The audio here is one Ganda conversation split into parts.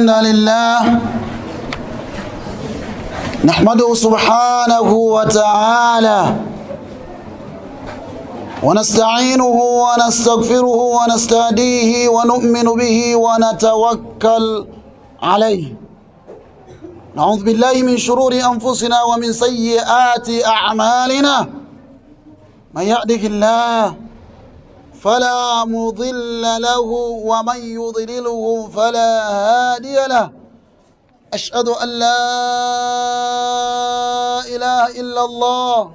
الحمد لله نحمده سبحانه وتعالى ونستعينه ونستغفره ونستهديه ونؤمن به ونتوكل عليه. نعوذ بالله من شرور أنفسنا ومن سيئات أعمالنا. من يهده الله فلا مضل له ومن يضلله فلا هادي له. أشهد أن لا إله إلا الله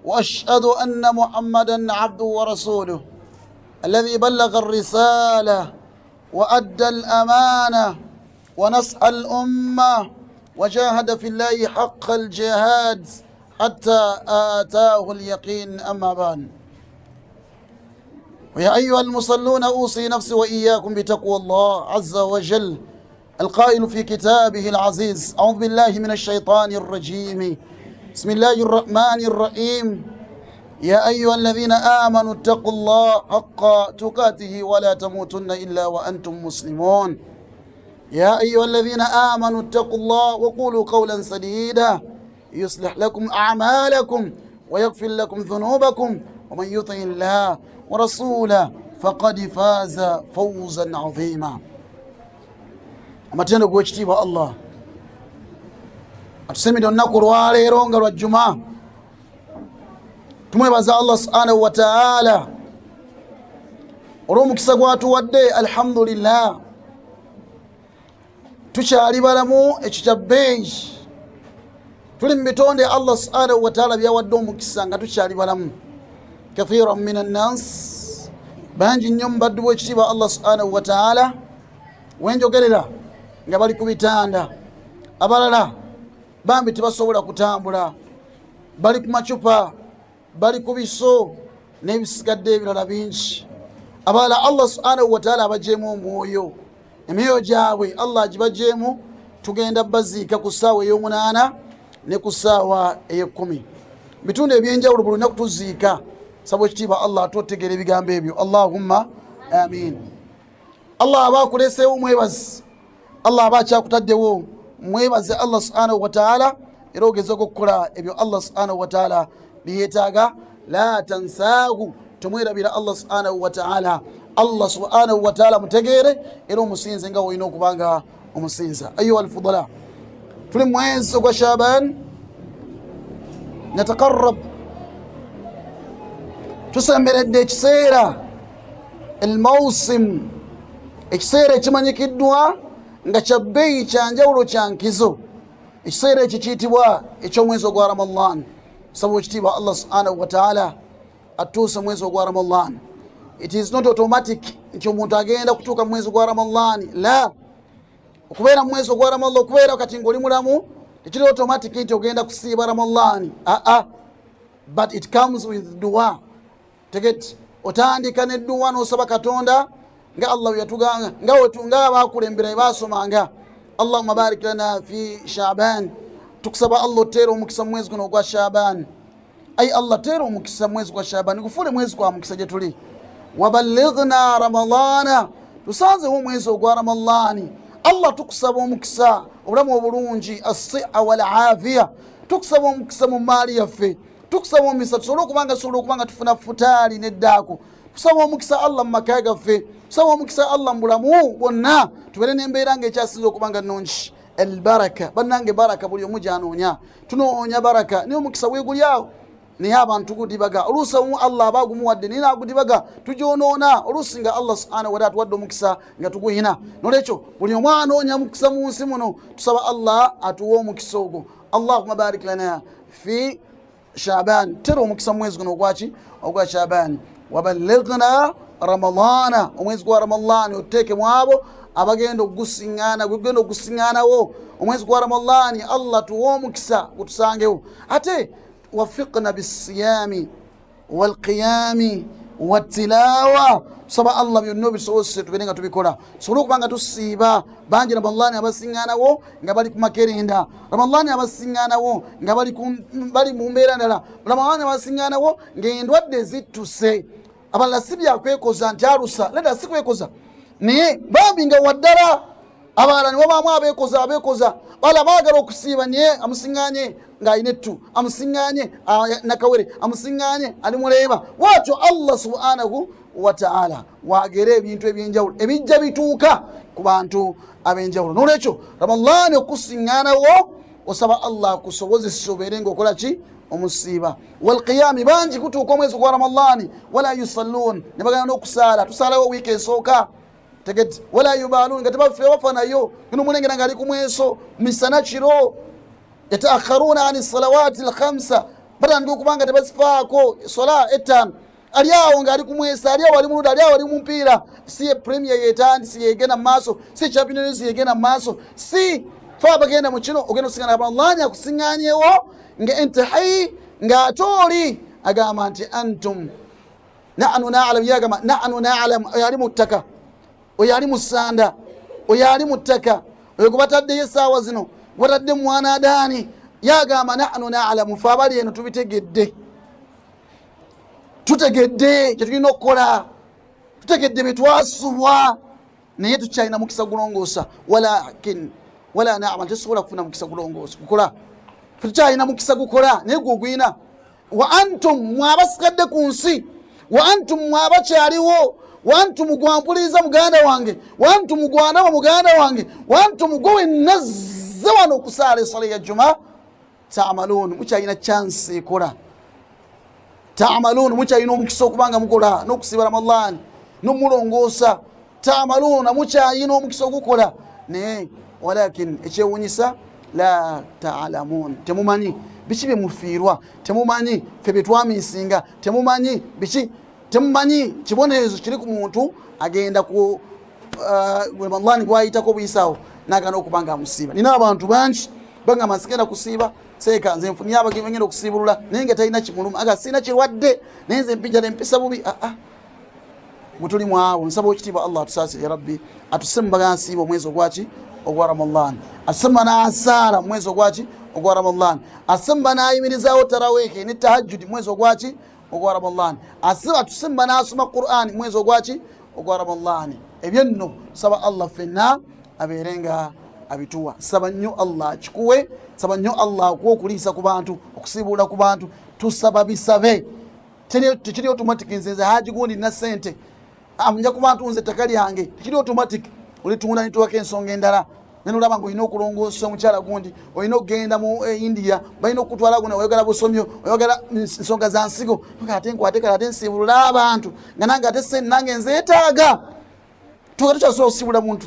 وأشهد أن محمدا عبده ورسوله الذي بلغ الرسالة وأدى الأمانة ونصح الأمة وجاهد في الله حق الجهاد حتى آتاه اليقين. أما بعد، ويا أيها المصلون أوصي نفسي وإياكم بتقوى الله عز وجل القائل في كتابه العزيز: أعوذ بالله من الشيطان الرجيم، بسم الله الرحمن الرحيم. يا أيها الذين آمنوا اتقوا الله حق تقاته ولا تموتن إلا وأنتم مسلمون. يا أيها الذين آمنوا اتقوا الله وقولوا قولا سديدا يصلح لكم أعمالكم ويغفر لكم ذنوبكم ومن يطع الله ورسوله فقد فاز فوزا عظيما. amatendo gw'ekitiibwa Allah atusemedde olunaku olwaleero nga lwa juma. Tumwebaza Allah subhanahu wa ta'ala olw'omukisa gwatuwadde. Alhamdulillah, tukyali balamu, ekyo kya bbeeyi. Tuli mu bitonde Allah subhanahu wa ta'ala byawadde omukisa nga tukyali balamu. Kathiran min annas, bangi nnyo mu baddu b'ekitiibwa Allah subhanahu wa ta'ala wenjogerera nga bali ku bitanda, abalala bambi tebasobola kutambula, bali ku macupa, bali ku biso n'ebisigadde ebirala bingi. Abalala Allah subhanahu wa ta'ala abajeemu omwoyo, emyoyo gyabwe Allah agibajeemu. Tugenda baziika ku ssaawa ey'omunaana ne ku ssaawa ey'ekkumi. Bitundu ebyenjawulo buli lunaku tuziika. Sabo ekitiibwa Allah atutegeera ebigambo ebyo. Allahumma amin. Allah aba akuleeseewo mwebazi, Allah aba akyakutaddewo mwebaze Allah subhanahu wa ta'ala, era ogezeeko okukola ebyo Allah subhanahu wa ta'ala byeyeetaaga. La tansaahu, tomwerabira Allah subhanahu wa ta'ala. Allah subhanahu wa ta'ala mutegeere era omusinze nga olina okubanga omusinza. Ayuha alfudala, tuli mwezi ogwa Shaaban, nataqarrab, tusemberedde ekiseera almawsim, ekiseera ekimanyikiddwa nga kya bbeeyi, kya njawulo, kya nkizo. Ekiseera ekyo kiyitibwa eky'omwezi ogwa Ramadan. Saba ekitiibwa Allah subhanahu wa ta'ala atuuse mwezi ogwa Ramadan. It is not automatic nti omuntu agenda kutuuka mwezi ogwa Ramadan. La, okubeera mwezi ogwa Ramadan, okubeera kati ng'oli mulamu, tekiri automatic nti ogenda kusiiba Ramadan. But it comes with dua. Tegeti otandika ne dua n'osaba Katonda nga Allah yatuganga, nga wetunga abakulembera basomanga. Allahumma barik lana fi Shaaban. Tukusaba Allah oteera omukisa mwezi guno ogwa Shaaban. Ay Allah, teera omukisa mwezi gwa Shaaban, gufuule mwezi gwa mukisa gye tuli. Waballighna Ramadana, tusanzewo omwezi ogwa Ramadani. Allah tukusaba omukisa, obulamu obulungi, as-siha wal afiya. Tukusaba omukisa mu maali yaffe, tukusaba omukisa tusobole okubanga tufuna futaali n'eddaako. Tusaba omukisa Allah mu maka gaffe, tusaba omukisa Allah mu bulamu bwonna, tubeere n'embeera ng'ekyasinza okubanga nnungi. Albaraka, bannange baraka buli omu gy'anoonya. Tunoonya baraka, naye omukisa weegulyawo, naye abantu gudibaga. Oluusi omu Allah aba agumuwadde naye n'agudibaga, tugyonoona. Oluusi nga Allah subhanahu wa ta'ala atuwadde omukisa nga tuguyina. Nolwekyo buli omu anoonya mukisa mu nsi muno, tusaba Allah atuwe omukisa ogwo. Allahumma barik lana fi Shaaban, tera omukisa mwezi guno ogwaki ogwa Shaaban. Waballighna Ramadana, omwezi gwa Ramadan oteeke mu abo abagenda okugusiŋŋaanawo. Omwezi gwa Ramadan Allah tuwe omukisa gutusangewo. Ate wafiqna bisiyami walqiyami wattilawa, tusaba Allah byonna bisobose tubeere nga tubikola, tusobole okubanga tusiiba. Bangi Ramadani abasiŋŋaanawo nga bali ku makerenda, Ramadani abasiŋŋaanawo nga bali mu mbeera ndala, Ramadani abasiŋŋaanawo ng'endwadde zittuse. Abalala si byakwekoza nti alusa, leda si kwekoza, naye bambi nga waddala abalala ne babaamu abeekoza bala baagala okusiiba naye amusiŋŋaanye ng'alina ettu, amusiŋŋaanye nakawere, amusiŋŋaanye ali muleeba. Bw'atyo Allah subhanahu wa ta'ala waagera ebintu ebyenjawulo ebijja bituuka ku bantu ab'enjawulo. N'olwekyo Ramadhaani okusiŋŋaanawo osaba Allah akusobozesa obeere ng'okola ki? Omusiiba. Walqiyami bangi kutuuka omwezi gwa Ramadhaani wala yusalluun ne bagenda n'okusaala, tusaalawo wiiki esooka tegedde, wala yubaaluun nga tebaffe bafa nayo gino mulengera ng'ali ku mweso misana kiro, yataakharuuna ani salawaati al-khamsa, batandika okubanga tebazifaako sola etaano, ali awo ng'ali ku mweso, ali awo ali mu luda, ali awo ali mu mpiira, si ye premier yetandisi yegenda mu maaso, si champions yegenda mu maaso, si fa bagenda mu kino ogenda okusiŋŋaana Ramadhaani akusiŋŋaanyewo ng'entahai ng'atooli agamba nti antum nahnu na'lam, yagamba nahnu na'lam, oyo ali mu ttaka, oyo ali mu ssanda, oyo ali mu ttaka, oyo gwe bataddeyo essaawa zino batadde mwana adaani, yagamba nahnu na'lamu, fe abali eno tubitegedde, tutegedde kye tulina okukola, tutegedde bye twasubwa, naye tukyalina mukisa gulongoosa. wala na'mal, tetusobola kufuna mukisa gulongoosa gukola, tukyalina mukisa gukola naye gwe ogwina. Wa antum mwabasigadde ku nsi, wa antum mwabakyaliwo, wa antum gwampuliriza muganda wange, wa antum gwanaba muganda wange, wa antum gwe nazze wano okusaala esala ya juma, ta'maluun, mukyalina chance ekola, ta'maluun, mukyalina omukisa okubanga mukola n'okusiba Ramadhaani n'omulongoosa, ta'maluun, mukyalina omukisa ogukola naye walakin ekyewunyisa la ta'lamuun, temumanyi biki bye mufiirwa, temumanyi ffe bye twamiisinga, temumanyi biki, temumanyi kibonerezo kiri ku muntu agenda ku Ramadhaani gwayitako buyisaawo n'agenda okuba nga amusiiba. Nina abantu bangi bagamba nsigenda kusiiba, seeka nze nfunye abagenda okusiibulula naye nga talina kimuluma, aga sina kirwadde naye nze mpija nempisa bubi. Bwe tuli mu abo nsaba ekitiibwa Allah atusaasire ya Rabbi, atusembe baganda nsiiba omwezi ogwaki? Ogwa Ramadhaani. Asemba n'asaala mu mwezi ogwaki? Ogwa Ramadhaani. Asemba n'ayimirizaawo taraweehi ne tahajjudi mwezi ogwaki? Ogwa Ramadhaani. Atusemba n'asoma Qur'aani mwezi ogwaki? Ogwa Ramadhaani. Ebyo nno saba Allah ffenna abeerenga abituwa. Saba nnyo Allah akikuwe, saba nnyo Allah akuwa okuliisa ku bantu, okusiibuula ku bantu. Tusaba bisabe, tekiri automatic nze haji gundi na sente amja ku bantu nze ettaka lyange, tekiri automatic olitunda nituwako ensonga endala. Neno olaba nga olina okulongoosa omukyala gundi, olina okugenda mu India, balina okutwala guna, oyagala busomyo, oyagala ensonga za nsigo, ate nkwateka ate nsiibulula abantu nga nange ate sente nange nzeetaaga, tuga tukyasobola okusiibula muntu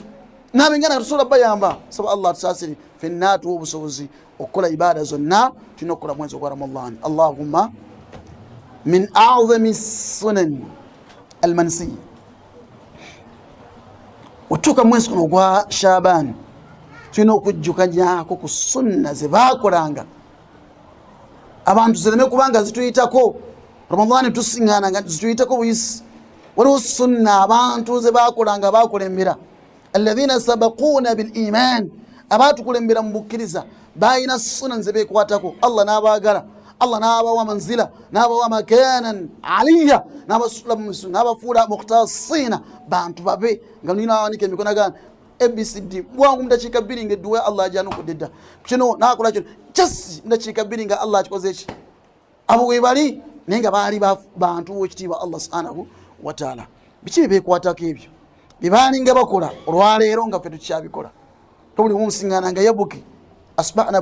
nabenga nga tusobola bayamba. Saba Allah tusaasire ffenna atuwa obusobozi okukola ibaada zonna tulina okukola mwezi ogwa Ramadhaani. Allahumma min a'zami sunan almansiya, otuuka mwezi guno ogwa Shaaban tulina okujjukanyako ku sunna ze baakolanga abantu zireme kubanga zituyitako. Ramadhaani tusiŋŋaana nga zituyitako buyisi. Waliwo sunna abantu ze baakolanga baakulembera, alladhina sabaquuna bil iman, abaatukulembera mu bukkiriza balina sunna ze beekwatako. Allah n'abaagala, Allah n'abawa manzila, n'abawa makanan aliya, n'abasula mu misu, n'abafuula mukhtasina bantu babe nga nina awanika emikono gana ABCD bwangu mudakiika 2 ng'edduwa Allah ajanukudde dda kino n'akola kino kyasi mudakiika 2 nga Allah akikoze eki. Abo we bali naye nga baali bantu b'ekitiibwa Allah subhanahu wa ta'ala. Biki bye beekwatako ebyo bye baalinga bakola olwaleero nga ffe tukyabikola? Tobuli mumusiŋŋaana nga yabuke asbahna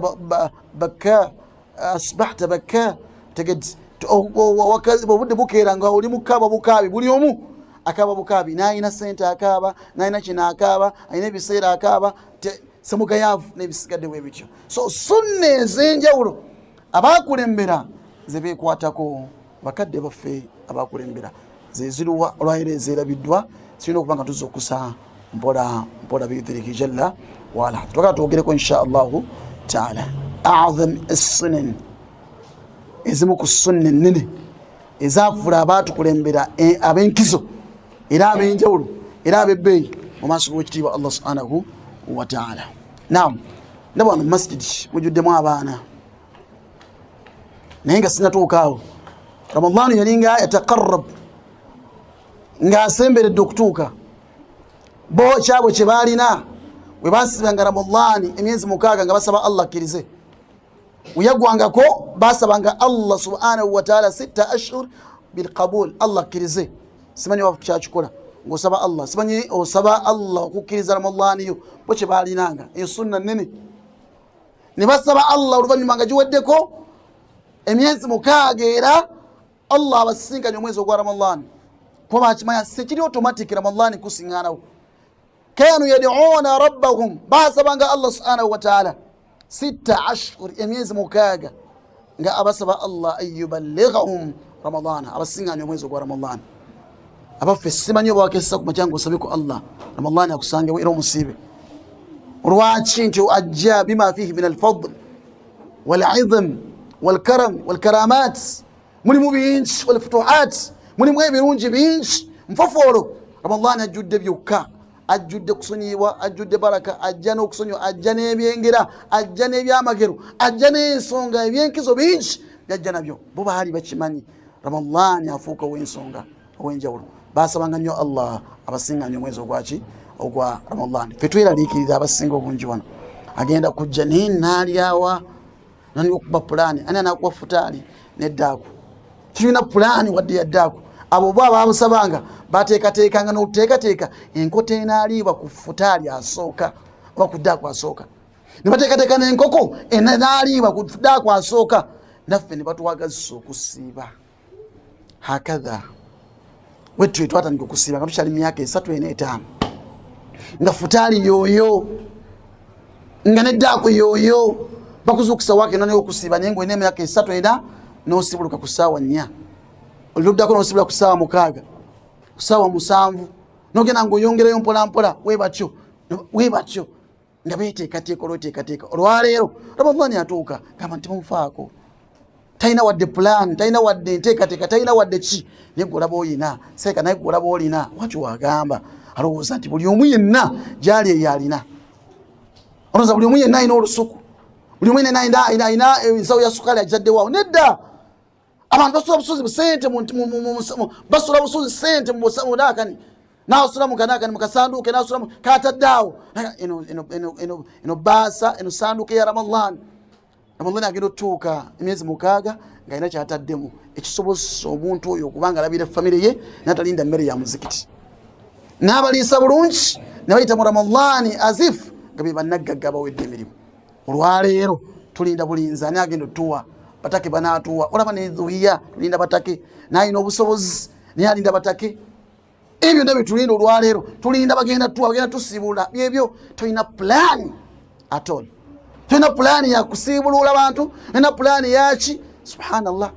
bakka, asbahta bakka, tegedde obudde bukeera nga oli mukaaba bukaabi, buli omu akaaba bukaabi, n'alina sente akaaba, n'alina kino akaaba, alina ebiseera akaaba, semugayaavu n'ebisigadde bwe bityo. So sunna ez'enjawulo abaakulembera ze beekwatako, bakadde baffe abaakulembera ze ziruwa olwaleero ezerabiddwa, tulina okuba nga tuzza okusa mpola mpola biidhnihi jalla wala. Twagala twogereko insha Allahu taala a'zam as-sunan, ezimu ku sunna ennene ezafuula abaatukulembera ab'enkizo era ab'enjawulo era ab'ebbeeyi mu maaso g'ekitiibwa Allah subhanahu wa ta'ala. Naam, ndaba wano mu masjidi mujjuddemu abaana naye nga sinatuuka awo. Ramadhaani yalinga yataqarrab ng'asemberedde okutuuka, bo kyabwe kye baalina bwe basibanga Ramadhani emyezi mukaaga nga basaba Allah akkirize, uyagwangako basabanga Allah subhanahu wa ta'ala 6 ashhur bil qabul, Allah akkirize. Simanyi wakyakikola ng'osaba Allah, simanyi osaba Allah okukkiriza Ramadhani yo bwe balinanga eyo sunna nene. Ne basaba Allah oluvannyuma nga giweddeko emyezi mukaaga, era Allah abasinkanye omwezi ogwa Ramadhani, kuba bakimanya sekiri automatic Ramadhani kusiŋŋaanawo. Kanu yad'una rabbahum, basabanga Allah subhanahu wa ta'ala 6 ashhur emyezi mukaaga nga abasaba Allah ayyuballighahum Ramadhana, abasiŋŋanye omwezi ogwa Ramadhani. Abaffe simanyi obwakessa ku makyango osabeko Allah Ramadhani akusangewo era omusiibe. Lwaki? Nti ajja bima fihi min alfadl wal'idhm walkaram walkaramat, mulimu bingi, walfutuhat, mulimu ebirungi bingi nfofoolo. Ramadhani ajjudde byokka, ajjudde kusonyibwa, ajjudde baraka, ajja n'okusonywa, ajja n'ebyengera, ajja n'ebyamagero, ajja n'ensonga, ebyenkizo bingi byajja nabyo. Bo baali bakimanyi Ramadhani afuuka ow'ensonga ow'enjawulo. Basabanga nnyo Allah abasiŋŋanya omwezi ogwaki ogwa Ramadhani. Ffe tweraliikirira abasinga obungi wano, agenda kujja naye naalyawa nani okuba pulaani, ani anakuba futaali neddaaku. Tulina pulaani wadde yaddaaku. Abo bo ababusabanga bateekateekanga n'okuteekateeka enkota enaaliibwa ku futaali asooka oba ku ddaaku asooka, ne bateekateeka n'enkoko enaaliibwa ku ddaaku asooka. Naffe ne batuwagazisa okusiiba hakadha. Wetwe twatandika okusiiba nga tukyali myaka 35, nga futaali yooyo nga neddaaku yooyo, bakuzukusa wake nane okusiiba naye ng'olina emyaka 34 n'osibuluka ku ssaawa 4, oluddako n'osibula ku ssaawa 6, ku ssaawa 7, n'ogenda ng'oyongerayo mpola mpola, we batyo nga beeteekateeka olweteekateeka. Olwaleero Ramadhani atuuka, gamba nti mumufaako, talina wadde plan, talina wadde nteekateeka, talina wadde ki, naye gw'olaba olina seeka, naye gw'olaba olina waki wagamba alowooza nti buli omu yenna gyali eyo alina. Olowooza buli omu yenna alina olusuku, buli omu yenna alina ensawo ya sukaali agitaddewawo. Nedda, abantu basula busuzi sente, basula busuzi sente mu daakani, n'asula mu kanaakani mu kasanduuke, n'asula mu kaataddaawo. Eno baasa, eno sanduuke ya Ramadhani. Ramadhani agenda otuuka emyezi mukaaga ng'alina kyataddemu ekisobozesa omuntu oyo okubanga alabira famire ye n'atalinda mmere ya muzikiti, n'abaliisa bulungi ne bayita mu Ramadhani azifu nga be bannaggagga abawedde emirimu. Olwaleero tulinda bulinzi, ani agenda otuwa batake banaatuwa. Olaba nezuuya tulinda batake, n'alina obusobozi naye alinda batake. Ebyo byonna bitulinda olwaleero, tulinda bagenda tuwa, bagenda tusiibula. Byebyo tolina plan at all. Tulina pulaani ya kusiibulula abantu, tulina pulaani yaki. Subhanallah,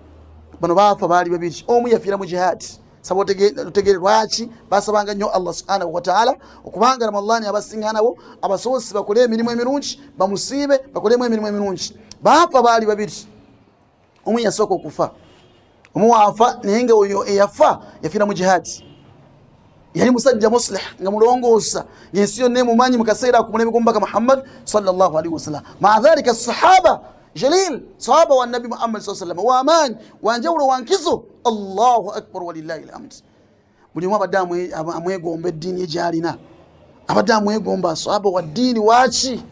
bano baafa baali babiri, omu yafiira mu jihaadi. Saba otegeere lwaki basabanga nnyo Allah subhanahu wa ta'ala okubanga Ramadhani abasiŋŋaanawo abasobozi bakole emirimu emirungi, bamusiibe bakolemu emirimu emirungi. Baafa baali babiri, omu yasooka okufa, omu waafa naye nga oyo eyafa yafiira mu jihaadi. Yali musajja muslih nga mulongoosa, ng'ensi yonna emumanyi mu kaseera ku mulembe gw'omubaka Muhammad sallallahu alaihi wasallam. Maa dhalika sahaba jalil, sahaba wa nabi Muhammad sallallahu alaihi wasallam, wa amaanyi wanjawulo wankizo. Allahu akbar walillahi alhamd. Buli omu abadde amwegomba eddiini gy'alina, abadde amwegomba sahaba wa ddiini waki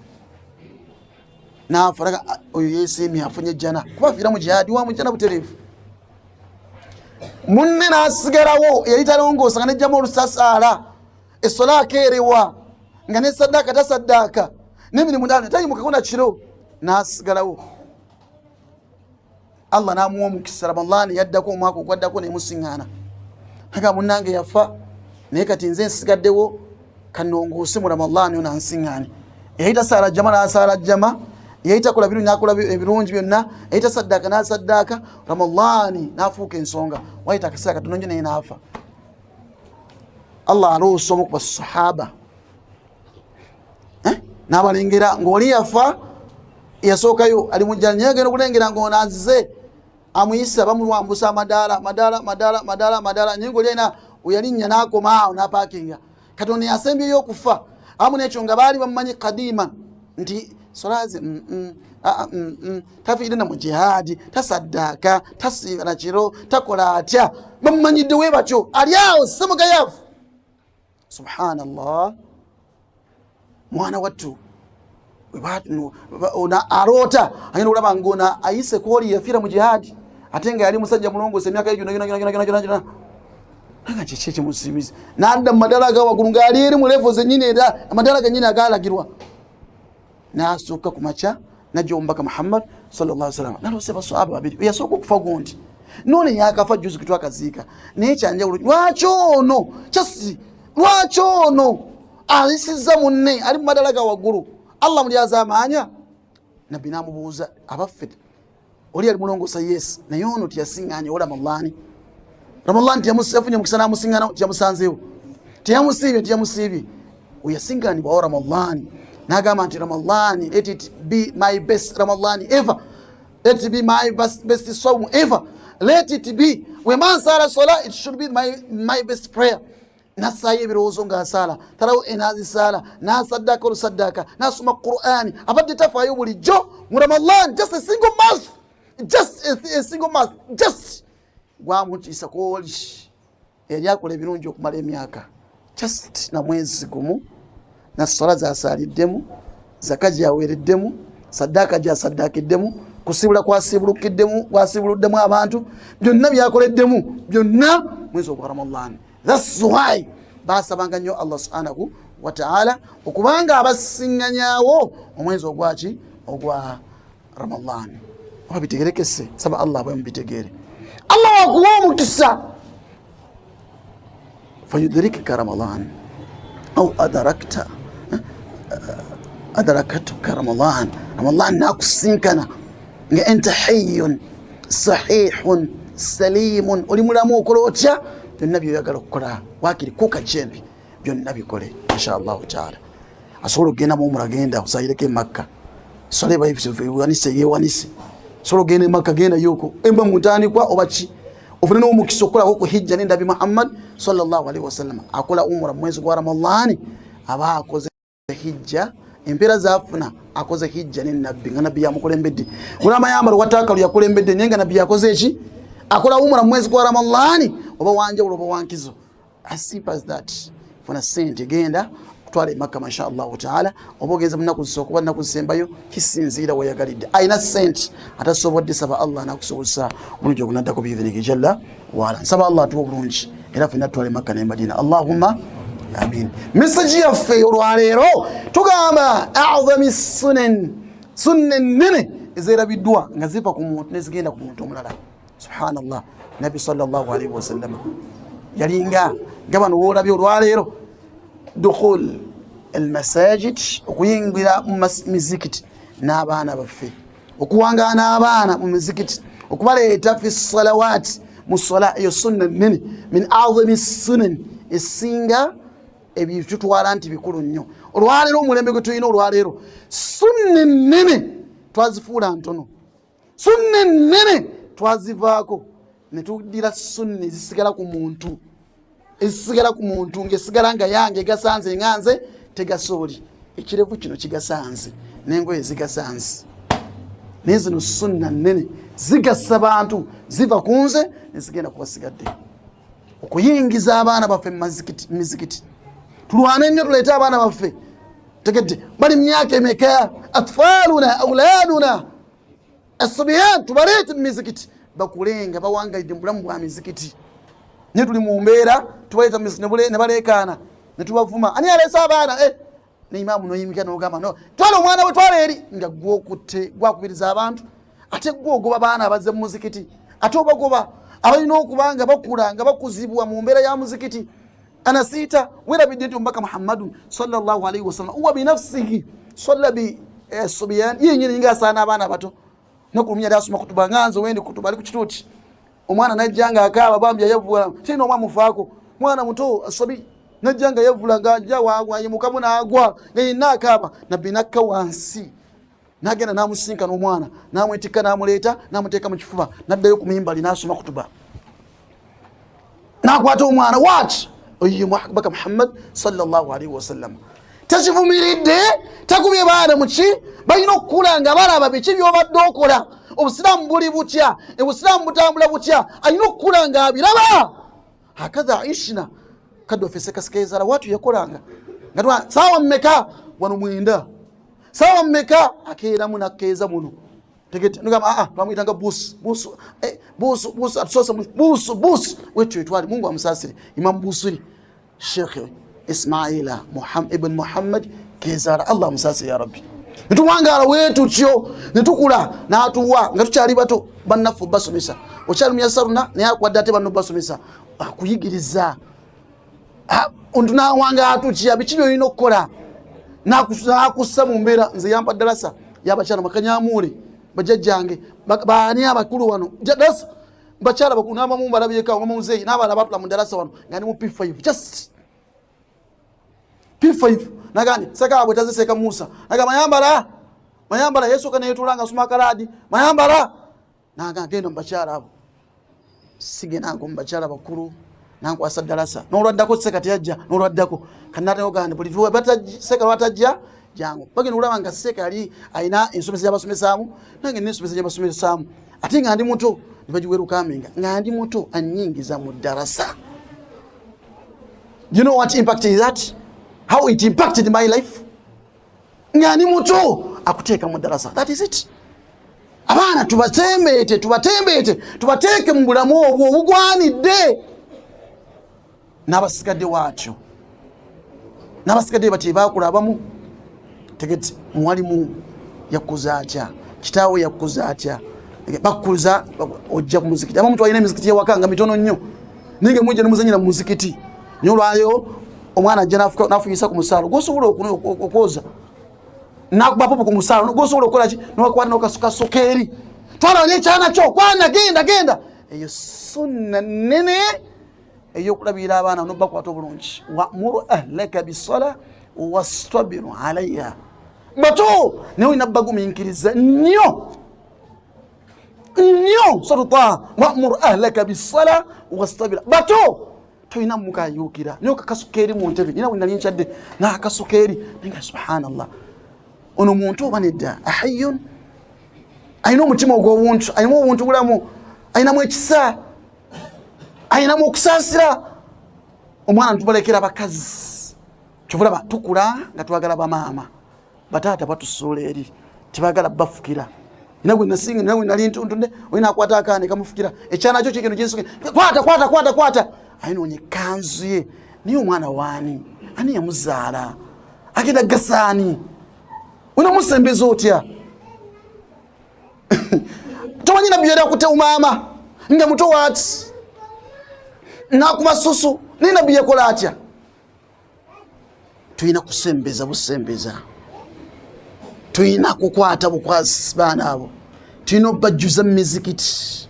n'afaraga oyo yeesiimye afunye ejjana kuba afiira mu jihaadi wa mujjana butereevu. Munne n'asigalawo yali talongoosa nga nejjamu olusasaala, essola akeerewa nga ne saddaaka tasaddaaka n'emirimu ndala tayimukako na kiro, n'asigalawo. Allah n'amuwa omukisa. Ramadhani yaddako omwaka ogwaddako nemusiŋŋaana, aga munnange yafa naye kati nze nsigaddewo kanongoose mu Ramadhani ono ansiŋŋaane. Yayita saala jama n'asaala jama, yayita kola birungi n'akola ebirungi byonna, yayita saddaaka n'asaddaaka. Ramadhani n'afuuka ensonga, wayita akaseera katono nnyo naye n'afa. Allah aloosa omu ku basahaba n'abalengera ng'oli yafa yasookayo ali mujjana, naye agenda okulengera ng'ono azize amuyisa bamulwambusa madaala naye ng'oli alina weyalinnya n'akoma awo n'apaakinga. Katonda yasembyeyo okufa amu n'ekyo nga baali bamumanyi kadiima nti solaze tafiire na mu jihaadi, tasaddaaka, tasiiba na kiro, takola atya, bamumanyidde we batyo, ali awo semugayaavu. Subhanallah, mwana wattu ona arota ayina ulaba ngona ayise koli yafira mu jihad atenga yali musajja mulongose emyaka yona anga chicheche musimizi nanda madaraga wakulunga ali eri mu level zenyine era madaraga nyine agalagirwa nasuka kumacha najjo mbaka Muhammad sallallahu alaihi wasallam nalose baswahaba babiri yasoko kufa gondi none yakafa juzi kitwa kazika nekyanja lwachono chasi lwachono alisiza munne ali madaraga waguru Allah muliaza amanya nabi namubuuza abaffe oli ali mulongosa yes naye ono tiyasinganye ola Ramadhani Ramadhani tiyamusafunye mukisana musingana tiyamusanzewo tiyamusibye uyasingani wa Ramadhani nagamba nti Ramadhani let it be my best Ramadhani ever, let it be my best sawm ever, let it be when man sala salah it should be my best prayer. Nasaye birozo nga sala tarawo enazi sala na sadaka na suma Qur'ani abadde tafayo bulijjo mu Ramadan just a single month just gwamutisa koli eryakola ebirungi okumala emyaka just na mwezi gumu na sala za saliddemu zakaji yawereddemu sadaka ja sadakiddemu kusibula kwasibuluddemu abantu byonna byakoleddemu byonna mwezi wa Ramadan. That's why basabanga nnyo Allah subhanahu wa ta'ala okubanga abasinganyawo omwezi ogwaki ogwa Ramadan. Wabitegerekese saba Allah bambitegere Allah wakuwa mukisa fayudrikka Ramadan au adarakatuka Ramadan nakusinkana nga enta hayyun sahihun salimun olimulamu okolotya byonna byagala okukola wakiri kuka chembi byonna bikole inshallah taala. Asobola okugenda mu mulagenda osayireke Makka sole bayiwanise yewanise solo gende Makka genda yoko emba mutandikwa obachi ofune no mukisa okola ko hijja n'endabi Muhammad sallallahu alaihi wasallam akola umra mwezi gwa Ramadhani aba akoze hijja empera zafuna akoze hijja n'ennabi nga nabi yamukolembedde ulama yamaro watakalu yakolembedde nyenga nabi yakoze eki akola umra mwezi gwa Ramadhani oba wanje oba wankizo as simple as that funa sente genda twale Makka masha Allah taala obogenza munaku zisoko naku zisembayo kisinzira wayagalidde aina sente atasobodde saba Allah nakusobosa mulungi kunadda ko bidhiniki jalla wala saba Allah tuwo bulungi era fina twale Makka ne Madina Allahumma amin. Message ya fe olwalero tugamba a'zami sunan nene ezera bidwa nga zipa ku muntu nezigenda ku muntu omulala subhanallah. Nabi sallallahu alaihi wasallam yalinga gabano wolabye olwalero dukhul المساجد okuyingira muzikiti n'abaana baffe okuwangana abaana mu muzikiti okubaleeta fi salawat musala yo sunna nene min a'zami sunan esinga ebitutwala nti bikulu nnyo olwalero omulembe gwe tulina olwalero sunna nene twazifuula ntono sunna nene twazivaako ne tudira sunna zisigala ku muntu ngesigala nga yange gasanze nganze tegasoli ekirevu kino kigasanze n'engoye zigasanze nezino sunna nene zigasa bantu ziva kunze nezigenda kubasigadde okuyingiza abaana baffe mu mizikiti tulwane nnyo tuleete abaana baffe tegedde bali myaka emeka atfaluna auladuna asubyan tubaleete mu mizikiti bakulenga bawangalidde mu bulamu bwa mizikiti nye tuli mu mbeera tubaleta ne balekaana ne tubavuma ani alesa abaana ne imamu noyimika n'ogamba no twala omwana we twala eri nga gwokutte gwakubiriza abantu ate gwogoba baana abazze mu muzikiti ate obagoba abalina okubanga bakula nga bakuzibwa mu mbeera ya muzikiti anasiita werabidde nti omubaka Muhammadu sallallahu alaihi wasallam uwa binafsihi salla bi subyan yenyini nga asaana abaana bato nokulumya dasuma kutuba nganzo wende kutuba ali ku kituuti omwana najjanga akaaba bambya yavula tino omwana mufaako mwana muto asobi najjanga yavula ngajja waagwaye mukamu naagwa ngayina akaaba nabbi nakka wansi nagenda namusinka n'omwana namwetikka namuleeta namuteeka mu kifuba naddayo ku mimbali nasoma kutuba nakwata omwana wat oyo baka Muhammad sallallahu alaihi wasallam takivumiridde takubye baana muki balina okukula nga balaba biki byobadde okola obusiramu buli butya obusiramu butambula butya alina okukula nga abiraba hakadha ishna kaddo fese kasikezala watu yakolanga ngatwa sawa mmeka wano mwenda sawa mmeka akeera munakeza muno tegete ngama twamwitanga busu atusosa busu wetu etwali Mungu amusasire Imam Busiri Sheikh Ismaila ibn Muhammad Kezara Allah musasire ya Rabbi nituwangala wetu kyo nitukula natuwa nga tukyali bato bannafu basomesa okyali myasaruna naye akwadde banno basomesa akuyigiriza onduna wanga atukiya biki byolina okukola nakussa mu mbeera nze yampa ddalasa yabakyala makanyamule bajjajjange baani abakulu wano ddalasa bakyala bakulu n'abamu balabyeka omuzeeyi n'abaana batula mu ddalasa wano nga ndi mu P5 just P5 nagani saka bwe taziseka Musa naga mayambala Yesu kana yetulanga suma kaladi mayambala naga genda mbakyala abo sigena ngo mbakyala bakulu nangu asadalasa n'olwaddako sekati yajja n'olwaddako kanata yogande buli tuwa bataseka watajja jangu bagenda ulaba nga seka ali aina ensomesa y'abasomesaamu nange n'ensomesa y'abasomesaamu ate nga ndi muto nibajiweru kaminga nga ndi muto anyingiza mu darasa. You know what impact is that? How it impacted my life? Nga ndi muto akuteeka mu darasa. That is it. Abaana tubateeke mu bulamu obwo obugwanidde n'abasigadde waakyo n'abasigadde bati baakula abamu tegeti mwalimu yakuza atya kitaawe yakuza atya bakuza ojja ku muzikiti abamu twalina emizikiti ewakanga mitono nnyo ninge mujja nemuzanyira mu muzikiti nyolwayo omwana ajja n'afuyisa ku musaalo gwosobola okwoza nakuba popo ku musaalo gwosobola okukola ki nowakwata n'okasuka eri twala n'ekyana kyo kwana genda eyo sunna nene eyokulabira abaana nobakwata obulungi wa'muru ahlaka bisala wastabiru alayha bato ne wina baguminkiriza nnyo sarata wa'muru ahlaka bisala wastabiru bato toyina mukayukira nyo kakasukeri mu ntebe ina wina linchadde na kasukeri ninga subhanallah ono muntu banedda ahayyun ayina omutima ogw'obuntu ayina obuntu bulamu ayina mu ekisa ayina mu okusaasira omwana ntubalekera bakazi kyovulaba tukula nga twagala bamaama bataata batusuula eri tebagala bafukira ina gwe nasinga ina gwe nali ntuntunde oyina akwata akaane kamufukira ekyana kyo kigendo kinsuke kwata ayinoonye kanzu ye niyo omwana waani ani yamuzaala agenda gasaani unamusembeza otya tomanyi nabbi yali akutte maama nga muto waati nakubasusu nina biyekola atya tuyina kusembeza busembeza tuyina kukwata bukwasi baana abo tuyina obajjuza mu mizikiti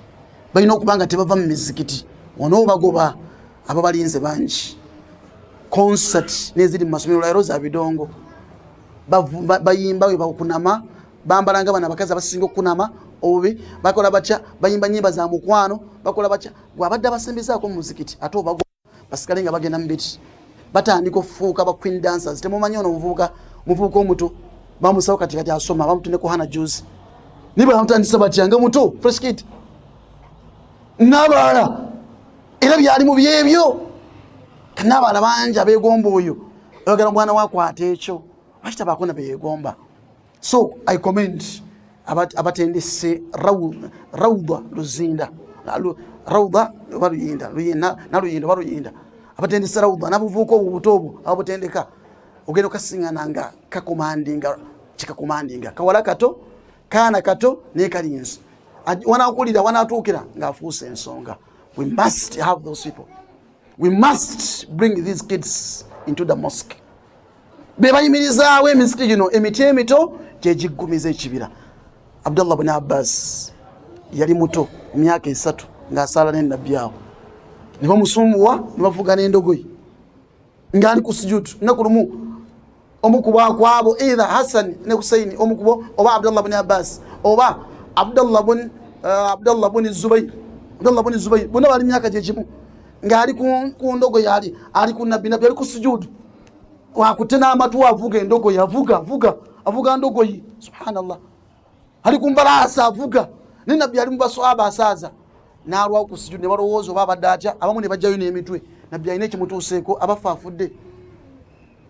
balina okubanga tebava mu mizikiti onoobagoba abo balinze bangi concert neziri mu masomero lero za bidongo bayimba we bakunama bambalanga bana bakazi abasinga okunama obi bakola bacha bayimba nyimba za mukwano bakola bacha gwabadde basembezaako mu muzikiti ate obago basikalenga bagenda mu biti batandika okufuuka ba queen dancers temumanyi ono muvubuka omuto bamusawo kati asoma bamutune ku Hana Juice niba bamutandisa batyanga muto fresh kid n'abaala era byali mu byebyo n'abaala bangi abeegomba oyo oyogera omwana wakwata ekyo bakita bakona beegomba. So I commend abatendese rawda luzinda rawda baruyinda abatendese rawda nabuvuuka obubutobo abutendeka ogenda okasingananga kikakomandinga kawala kato kaana kato nekalinzi wanakulira wanatuukira ngaafuusa ensonga. We must have those people. We must bring these kids into the mosque. Bebayimirizaawo emizikiti gino emiti emito gyegiggumiza ekibira. Abdullah bin Abbas yali muto emyaka 3 ng'asaala n'ennabbi awo ne bamusumbuwa ne bavuga n'endogoyi ng'ali ku sujudu nnaku lumu omukuba kwabo either Hassan ne Husaini omukubo oba Abdullah bin Abbas oba Abdullah bin Zubayr bonna bali myaka gyegimu ng'ali ku ndogoyi ali ku nabbi ali ku sujudu wakutte n'amatu avuga endogoyi avuga ndogoyi subhanallah ali kumbalasa avuga ne nabbi ali mu baswahaba asaaza n'alwawo ku sujudu ne balowooza oba abadde atya abamu ne bajjayo n'emitwe nabbi alina ekimutuuseeko abafa afudde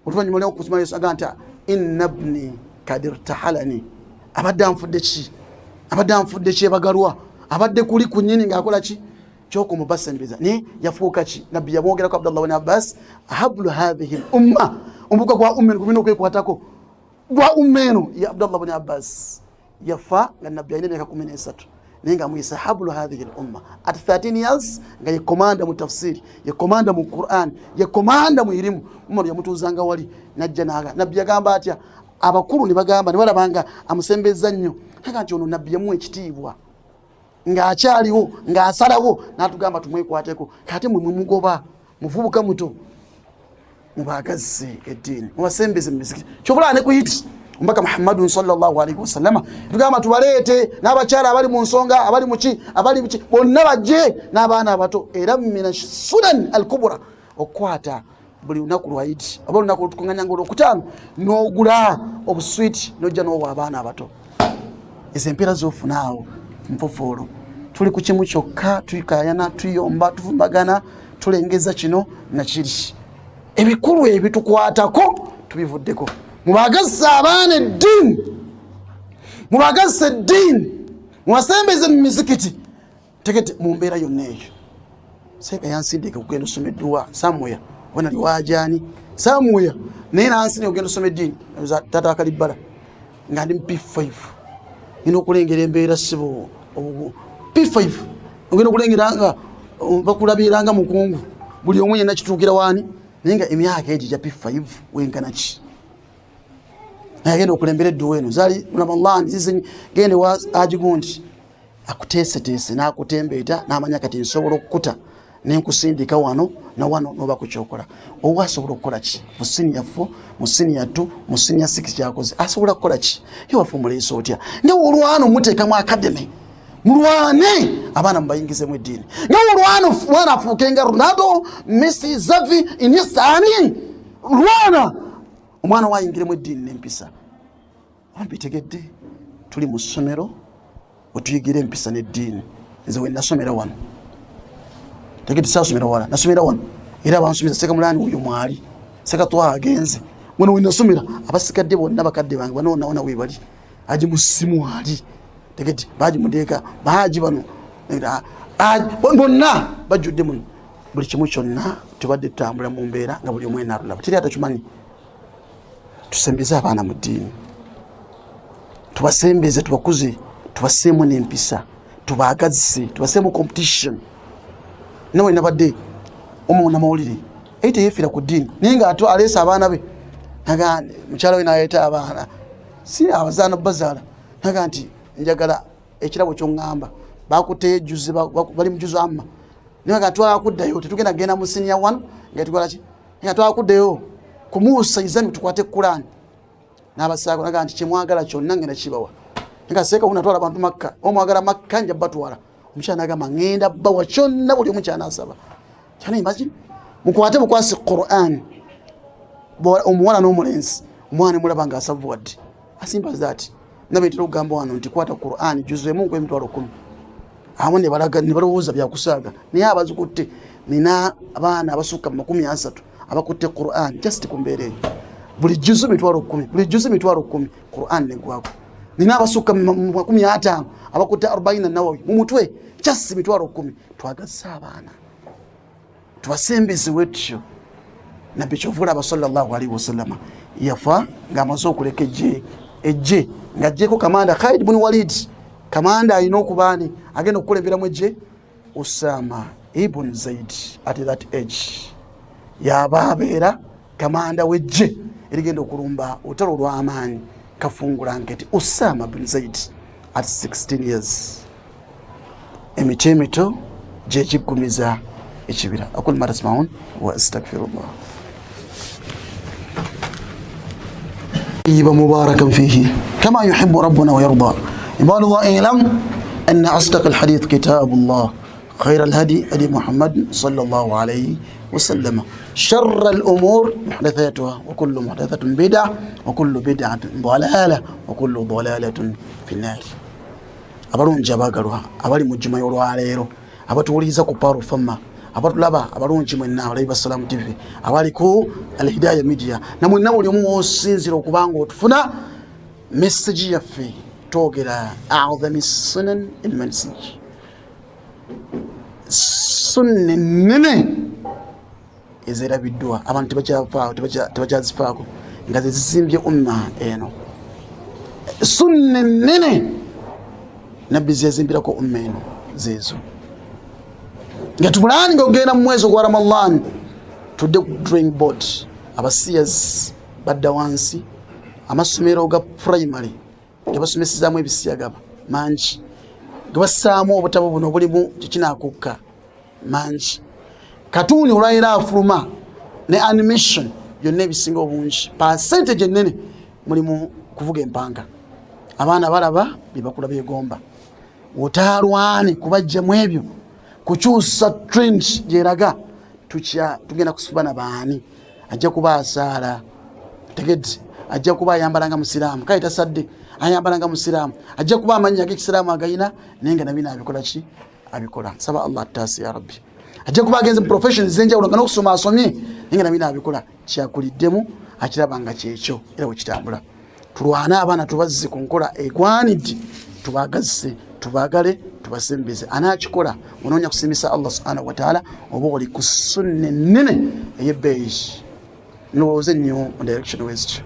oluvannyuma leo kusima Yesu aga nti inna ibni kadir tahalani abadde anfudde ki ebagalwa abadde kuli ku nnyini ng'akola ki ky'okumubasembeza naye yafuuka ki nabbi yamwogerako Abdullah ibn Abbas hablu hadhihi lumma ombuga gwa umma eno gulina okwekwatako gwa umma eno ya Abdullah ibn Abbas yafa nga nabbi alina emyaka 13 naye nga muyisa hablu hadhihi lumma at 13 years nga ye komanda mu tafsiri ye komanda mu Quran ye komanda mu irimu umar yamutuuzanga wali najja nabbi yagamba atya abakulu ne bagamba ne balabanga amusembeza nnyo naga nti ono nabbi yamuwa ekitiibwa ng'akyaliwo ng'asalawo n'atugamba tumwekwateko kati mwe mugoba muvubuka muto mubagaze eddiini mubasembeze mu misikiti kyobula ne kuyiti omubaka Muhammadun sallallahu alaihi wasallama tugamba tubaleete n'abakyala abali mu nsonga abali muki bonna bajje n'abaana abato era mina sunan al-kubra okwata buli lunaku lwa Idi oba lunaku lutukunganya ng'olwokutaano n'ogula obuswiti n'ojja n'owa abaana abato ezo empeera z'ofunaawo mpofoolo tuli ku kimu kyokka tuyikayana tuyomba tuvumbagana tulengeza kino nakiri ebikulu ebitukwatako tubivuddeko mubagasa abaana eddiini mubagasa eddiini mubasembeze mu mizikiti tegete mu mbeera yonna eyo seeka yansindika kugenda osoma edduwa samweya wena liwajani samweya naye nansindika kugenda osoma eddiini tata akalibbala nga ndi mu P5 ngenda okulengera embeera sibo P5 ngenda okulengera nga bakulabiranga mukungu buli omu yenna kituukira waani naye nga emyaka egi gya P5 wenkana ki naye agenda okulembera edduwa eno zaali Ramadhan zizi gende wa agigundi akuteeseteese n'akutembeeta n'amanya kati nsobola okukuta nenkusindika wano na wano noba kukyokola owa asobola okukola ki mu senior 4 mu senior 2 mu senior 6 kyakoze asobola kukola ki yowafu muleese otya nga olwano muteeka mu academy mulwane abaana mubayingize mu eddiini nga olwano mwana afuuke nga Ronaldo Messi Xavi Iniesta ani lwana omwana wayingire mu eddiini n'empisa wambitegedde tuli mu ssomero otuyigire empisa n'eddiini nze we nasomera wano tegedde saasomera wala nasomera wano era abansumiza seka mulani uyo mwali seka twagenze mwana we nasomera abasigadde bonna bakadde bange banoona webali aji musimu ali tegedde baji mudeeka baji bano bonna bajjudde muno buli kimu kyonna tubadde tutambula mu mbeera nga buli omwe nalulaba teri ate kimanyi tusembeze abaana mu ddiini tubasembeze tubakuze tubaseemu n'empisa tubaagazise tubaseemu competition nawe nabadde omwana mawulire ate yefiira ku ddiini naye nga ate aleesa abaana be naga mukyala we n'aleeta abaana si abazaana bazaala naga nti njagala ekirabo ky'oŋŋamba bakutte juzi bali mu juzi amma naye nga twakuddayo tetugenda genda mu senior 1 nga tukola ki nga twakuddayo kumuusa izami tukwate Qur'an n'abasaako naga nti kyemwagala kyonna ngenda kibawa nga seeka unatwala abantu Makka omwagala Makka nja batwala omukyala n'agamba ŋŋenda bawa kyonna buli omu kyanaasaba kyana imagine mukwate bukwasi Qur'an omuwala n'omulenzi omwana mulaba nga asavuwadde asimba zaati nabe ntera okugamba wano nti kwata Qur'an juzu emu nk'emitwalo 10 awo ne balowooza byakusaaga naye abazikutte nina abaana abasukka mu 30 abakutte Qur'an just ku mbeera eyo buli juzu mitwalo 10 Qur'an negwako nina abasukka mu 50 abakutte 40 Nawawi mu mutwe just mitwalo 10 twagazza abaana tubasembeze wetyo nabbi kyovula aba sallallahu alaihi wasallama yafa ng'amaze okuleka ejje ng'ajjeko kamanda Khalid ibn Walid kamanda alina okubaani agenda okukulemberamu ejje Usama ibn Zaid at that age yaba abeera kamanda w'ejje erigenda okulumba olutalo olw'amaanyi kafungula nketi Usama ibn Zaid at 16 years emiti emito gye kiggumiza ekibira aqulu ma tasma'un wa astaghfirullah طيبا مباركا فيه كما يحب ربنا ويرضى عباد الله اعلم أن أصدق الحديث كتاب الله خير الهدي هدي محمد صلى الله عليه وسلم شر الأمور محدثاتها وكل محدثة بدعة وكل بدعة ضلالة وكل ضلالة في النار abalungi abaagalwa abali mu jjuma y'olwaleero abatuwuliriza ku Power of Fama abatulaba abalungi mwenna Olaiba Salam TV abali ku Al-Hidayah Media namwe buli omu osinzira okubanga otufuna message yaffe twogera a'zami sunan al-mansij sunna nene ezerabiddwa abantu tebakyazifaako nga zisimbye umma eno sunna nene nabbi zezimbirako umma eno zezo nga tubulani nga ogenda mu mwezi gwa Ramadan tudde ku drawing board abasiyas badda wansi amasomero ga primary nga basomesezaamu ebisiyagaba mangi nga bassaamu obutabo buno bulimu kikinakukka mangi katuni olwayira afuluma ne animation yonna ebisinga obungi percentage ennene mulimu kuvuga empanga abaana balaba bibakula byegomba otaalwane kubajja mu ebyo kukyusa trend gyeraga tugenda kusubana baani ajja kuba asaala tegedde ajja kuba ayambalanga musiraamu kale tasadde ayambalanga musiraamu ajja kuba amanya g'ekisiraamu agayina naye nga nabina abikola ki abikola saba Allah ataasi ya rabbi ajja kuba agenze mu professions zenjawulo nga n'okusoma asomye naye nga nabina abikola kyakuliddemu akirabanga kyekyo era bwekitambula tulwana abaana tubazze ku nkola egwanidde tubagazise tubagale tubasembeze anakikola onoonya kusimbisa Allah subhanahu wa ta'ala oba oli ku sunna ennene ey'ebbeeyi nowooze nnyo mu direction wezityo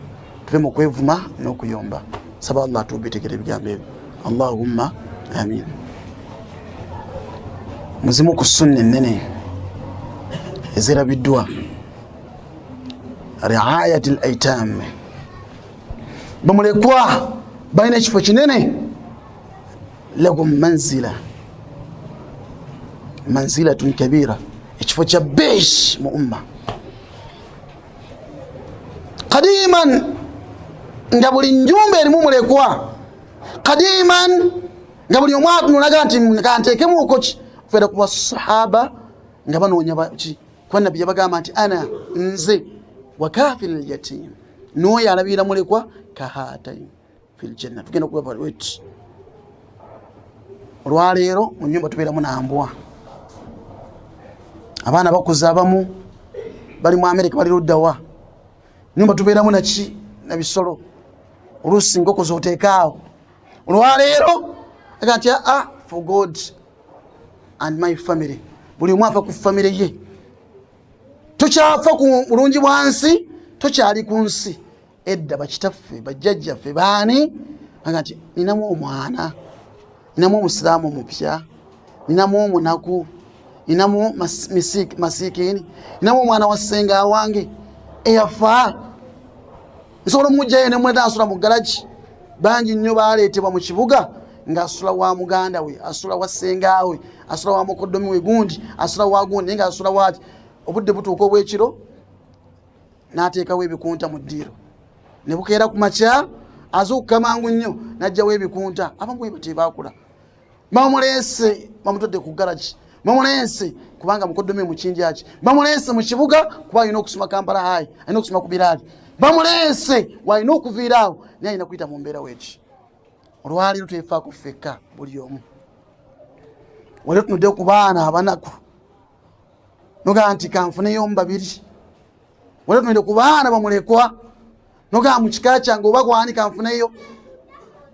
tuve mu kwevuma n'okuyomba saba Allah tubitegere ebigambo ebyo Allahumma amin muzimu ku sunna ennene ezerabiddwa riayati al-aitam bamulekwa balina ekifo kinene lahum manzilatun kabira ekifo kya beeyi mu umma qadiman nga buli njumba erimu mulekwa qadiman nga buli omwatu nulaga nti kanteekemuuko ki kubeera kuba sahaba nga banoonya ki kuba nabbi yabagamba nti ana nze wakafil al-yatim n'oyo alabira mulekwa kahatayn fil janna tugenda kuba wet olwaleero mu nyumba tubeeramu nambwa abaana bakuza abamu bali mu Amerika bali luddawa nyumba tubeeramu naki nabisolo oluusi ngoko zooteekaawo olwaleero aga nti for God and my family buli omu afa ku famire ye tokyafa ku bulungi bwansi tokyali ku nsi edda bakitaffe bajjajjaffe baani aga nti ninamu omwana ninamu omusiraamu omupya ninamu omunaku ninamu masiikini ninamu omwana wa ssenga wange eyafa nsobola omujjayo ne muleta asula mu galagi bangi nnyo baaleetebwa mu kibuga ng'asula wa muganda we asula wa ssenga we asula wa mukoddomi we gundi asula wa gundi naye ng'asula waati obudde butuuka obw'ekiro n'ateekawo ebikunta mu ddiiro ne bukeera ku makya azuukuka mangu nnyo n'ajjawo ebikunta abamu bwe tebaakula bamuleese bamutodde ku galagi bamuleese kubanga mukoddomi mukinjaki bamuleese mu kibuga kuba alina okusoma Kampala High alina okusoma ku biraali bamuleese walina okuviiraawo naye alina kuyita mu mbeera weki olwaleero twefaako ffekka buli omu waliwo tunudde ku baana abanaku nogaa nti kanfuneyo mu babiri waliwo tunudde ku baana bamulekwa nogaa mu kika kyange oba gwani kanfuneyo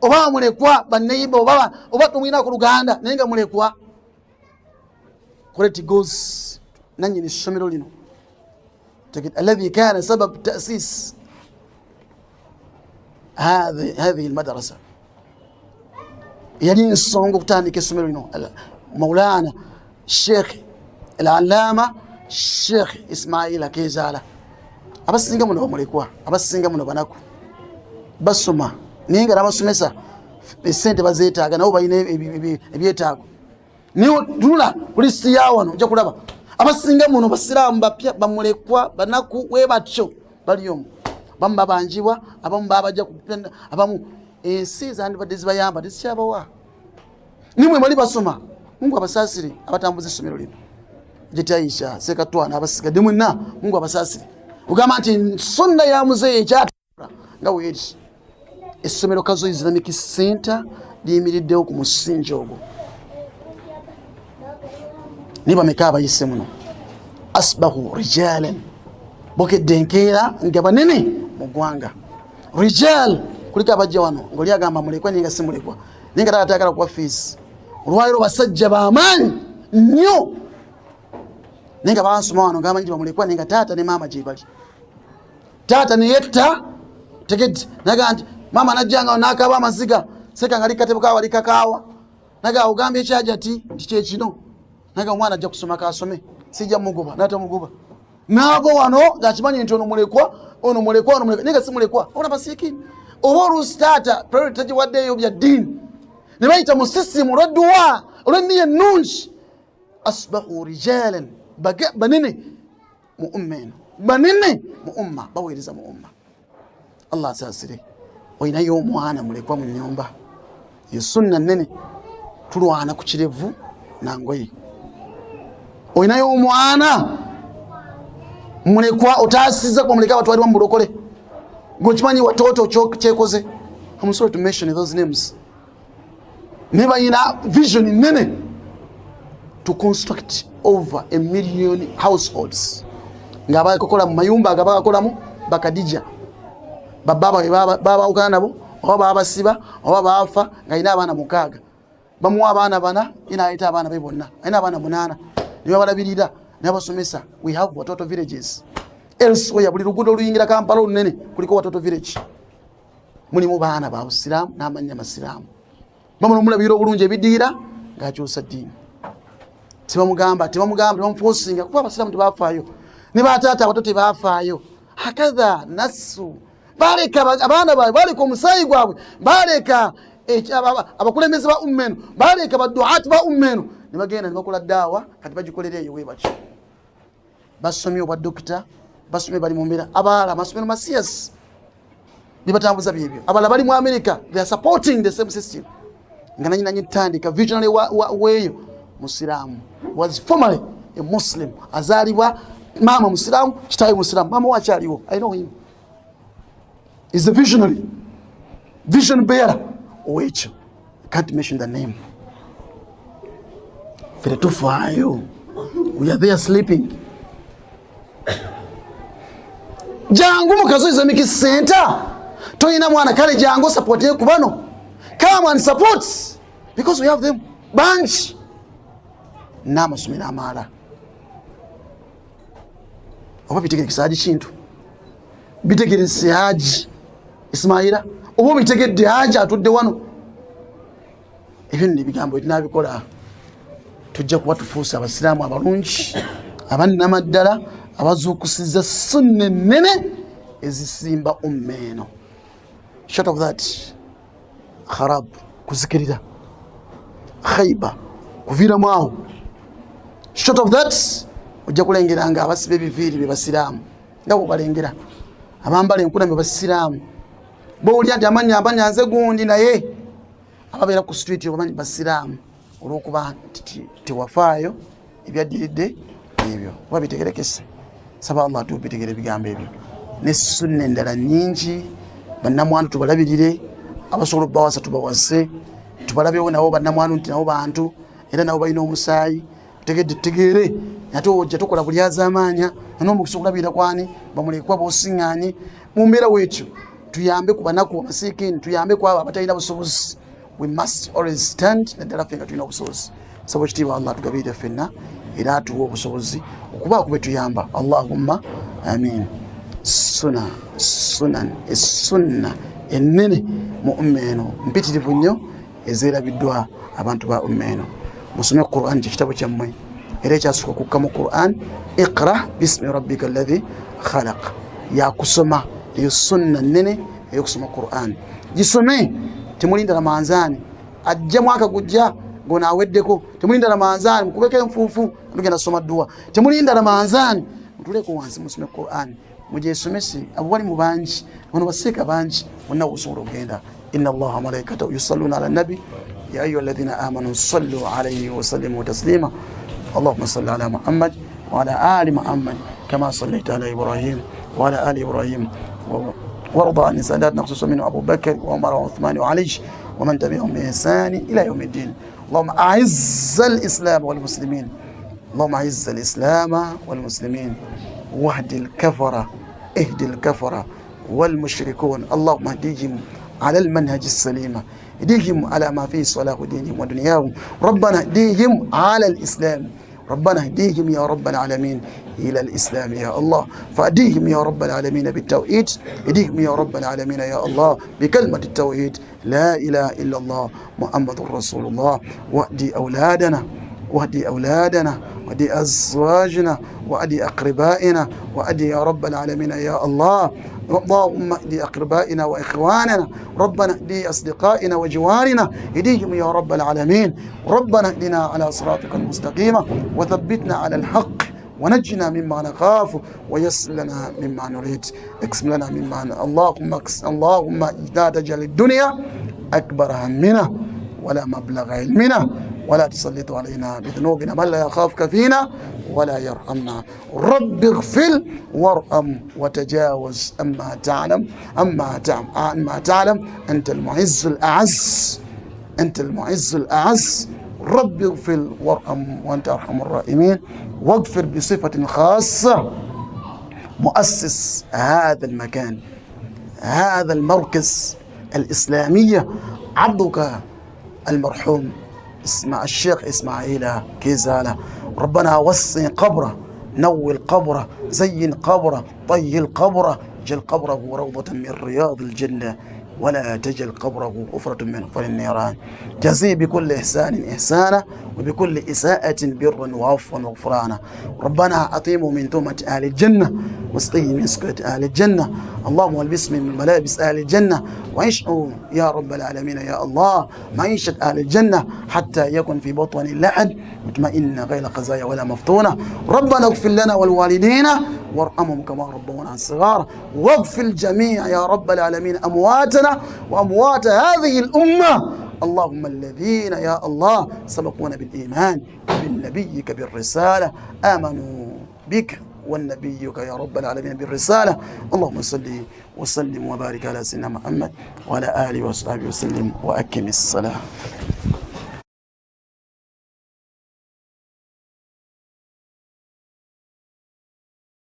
oba bamulekwa banneyimba oba tumwina ku Luganda naye nga mulekwa Correct goes nanyini ssomero lino الذي كان سبب تأسيس هذه المدرسة يعني الصنغ تاني كسميرينو مولانا الشيخ العلامة الشيخ إسماعيل كيزالة أبس نيجا منو مريكوا أبس نيجا منو بناكو بس ما نيجا رامس مسا السنت بزيتا أنا هو بيني بيتاعو niyo dula polisi yawano nja kulaba abasinga muno basiramu bapya bamulekwa banaku webatyo baliyomu bamba banjibwa abamu babajja kupenda abamu ensi zandi badezi bayamba disyabawa nimwe mali basoma Mungu abasasire abatambuza isomero lino jitaisha sekatwana abasiga demuna Mungu abasasire ugamba nti sunna ya muzee kyatula nga weri isomero kazo Islamic Center liyimiriddewo ku musingi ogwo niba mekaba yise muno asbahu rijalan bokedde enkeera nga banene mu ggwanga. Rijal kuliko abajja wano ng'oli agamba mulekwa naye nga si mulekwa naye nga taata ayagala kuwa fees. Olwaliro basajja b'amaanyi nnyo naye nga bansoma wano nga amanyi bamulekwa naye nga taata ne maama gye bali. Taata ne yetta tegedde naga nti maama najjanga n'akaaba amaziga seka nga likatebo kawa likakaawa naga ogambye ekyaja ti kye kino naga omwana ajja kusoma kaasome sijja mugoba n'atamugoba n'ava wano ng'akimanyi nti ono mulekwa naye nga si mulekwa. Ona basiikini oba oluusi taata priority tagiwaddeeyo bya ddiini ne bayita mu sisitimu olw'edduwa olw'enniya ennungi. Asbahu rijalan banene mu umma eno banene mu umma baweereza mu umma. Allah asaasire. Olinayo omwana mulekwa mu nnyumba ye sunna nnene tulwana ku kirevu nangoye. Olinayo omwana mulekwa otaasiza kwa muleka batwalibwa mu bulokole ng'okimanyi watoto kyekoze. I'm sorry to mention those names. Ne bayina vision nnene to construct over 1 million households nga bakola mu mayumba agabakolamu bakadija baba babawukana nabo oba babasiba oba bafa nga ina abaana 6 bamuwa abaana 4 ina ayita abaana be bonna ina abaana 8 niba balabirira n'abasomesa. We have watoto villages elsewhere. Buli luguudo oluyingira Kampala olunene kuliko watoto village. Mulimu baana ba Busiraamu n'amanya Masiraamu. Bamala omulabira obulungi ebidiira ng'akyusa ddiini. Tebamugamba tebamuforcinga kuba Abasiraamu tebafaayo ne bataata abato tebafaayo. Hakadha nassu baleka abaana baabwe baleka omusaayi gwabwe baleka abakulembeze ba umma eno baleka baduati ba umma eno ne bagenda ne bakola daawa kati bagikolerera eyo weebaki. Basomye obwa dokita basomye bali mu mbeera abalala amasomero masiyasi bibatambuza byebyo. Abalala bali mu America they are supporting the same system. Nga nanyi tandika visionary weeyo Musiraamu was formerly a Muslim azalibwa mama Musiraamu kitaawe Musiraamu mama wakyaliwo. I know him. He's a vision bearer owekyo. Can't mention the name. Fere tufaayo. We are there sleeping. Jangu mukazo Islamic Center toyina mwana kale jangu support ye kubano. Come and support because we have them bunch namasomero amala oba bitegekesa haji kintu bitegerese haji Ismaila oba bitegedde haji atudde wano. Ebyo nibigambo ebinabikola tujja kuba tufuusa Abasiraamu abalungi abannamaddala abazuukusiza sunna ennene ezisimba umma eno. Short of that kharab kuzikirira khaiba kuviramu awo. Short of that ojja kulengera nga abasiba ebiviiri be Basiraamu nga bwebalengera abambala enkula be Basiraamu bw'olya nti amanya nze gundi naye ababeera ku street obamanyi Basiraamu olw'okuba tewafaayo ebyaddiridde ebyo oba bitegerekese. Saba Allah tubitegere ebigambo ebyo ne sunna endala nnyingi bannamwandu tubalabirire abasobola obbawasa tubawase tubalabewo nabo bannamwandu nti nabo bantu era nabo balina omusaayi tegeere ate ojja tukola buli azaamaanya n'omukisa okulabira kwani bamulekwa boosiŋŋaanye mu mbeera weekyo tuyambe ku banaku amasiikini tuyambe ku abo abatalina busobozi. We must always stand naddala ffe nga tulina obusobozi. Saba ekitiibwa Allah tugabirire ffenna era atuwa obusobozi okubaako bwe tuyamba. Allahumma amin. Sunan essunna ennene mu umma eno mpitirivu nnyo ezeerabiddwa abantu ba umma eno. Musome Qur'an kyekitabo kyammwe era ekyasooka okukka mu Qur'an iqra bismi rabbika alladhi khalaq. Yakusoma eyo sunna nnene ey'okusoma Qur'an. Gisome temulinda Ramanzaani ajja mwaka gujja gonaaweddeko. Temulinda Ramanzaani mukubeko enfuufu tugenda soma dduwa. Temulinda Ramanzaani mutuleko wansi musome Qur'an mugyesomese abo bali mu bangi bano baseeka bangi bonna osobola okugenda. Inna Allaha malaikatahu yusalluna ala nabi ya ayyuha alladhina amanu sallu alayhi wa sallimu taslima. Allahumma salli ala Muhammad wa ala ali Muhammad kama sallaita ala Ibrahim wa ala ali Ibrahim وارض عن ساداتنا خصوصا منه أبو بكر وعمر وعثمان وعلي ومن تبعهم بإحسان إلى يوم الدين. اللهم أعز الإسلام والمسلمين اللهم أعز الإسلام والمسلمين واهد الكفرة، اهد الكفرة والمشركون، اللهم اهديهم على المنهج السليم، اهديهم على ما فيه صلاح دينهم ودنياهم، ربنا اهديهم على الإسلام، ربنا اهديهم يا رب العالمين إلى الإسلام يا الله، فأهديهم يا رب العالمين بالتوحيد، اهديهم يا رب العالمين يا الله بكلمة التوحيد لا إله إلا الله محمد رسول الله، واهدي أولادنا واهدي أولادنا واهدي أزواجنا واهدي أقربائنا واهدي يا رب العالمين يا الله، اللهم اهدي أقربائنا وإخواننا، ربنا اهدي أصدقائنا وجوارنا، اهديهم يا رب العالمين، ربنا اهدنا على صراطك المستقيم وثبتنا على الحق ونجنا مما نخاف ويسر لنا مما نريد، اقسم لنا مما اللهم لا تجعل الدنيا أكبر همنا ولا مبلغ علمنا ولا تسلط علينا بذنوبنا من لا يخافك فينا ولا يرحمنا، رب اغفر وارحم وتجاوز أما تعلم أنت المعز الأعز، أنت المعز الأعز، رب اغفر وارحم وأنت أرحم الراحمين، واغفر بصفة خاصة مؤسس هذا المكان، هذا المركز الإسلامية، عبدك المرحوم الشيخ إسماعيل كيزالة، ربنا وسع قبره، نور قبره، زين قبره، طيل قبره، جل قبره روضة من رياض الجنة ولا تجل قبره حفرة من حفر النيران، جزي بكل إحسان إحسانا وبكل إساءة برا وعفوا وغفرانا، ربنا أطيموا من تهمة أهل الجنة واسقيه من سكرة أهل الجنة، اللهم والبس من ملابس أهل الجنة، وعيشوا يا رب العالمين يا الله معيشة أهل الجنة حتى يكن في بطن اللحد مطمئن غير خزايا ولا مفتونة، ربنا اغفر لنا والوالدين وارحمهم كما ربونا صغارا، واغفر الجميع يا رب العالمين أمواتنا وأموات هذه الأمة، اللهم الذين يا الله سبقونا بالإيمان بنبيك بالرسالة، آمنوا بك والنبيك يا رب العالمين بالرسالة، اللهم صل وسلم وبارك على سيدنا محمد وعلى آله وصحبه وسلم، وأقم الصلاة.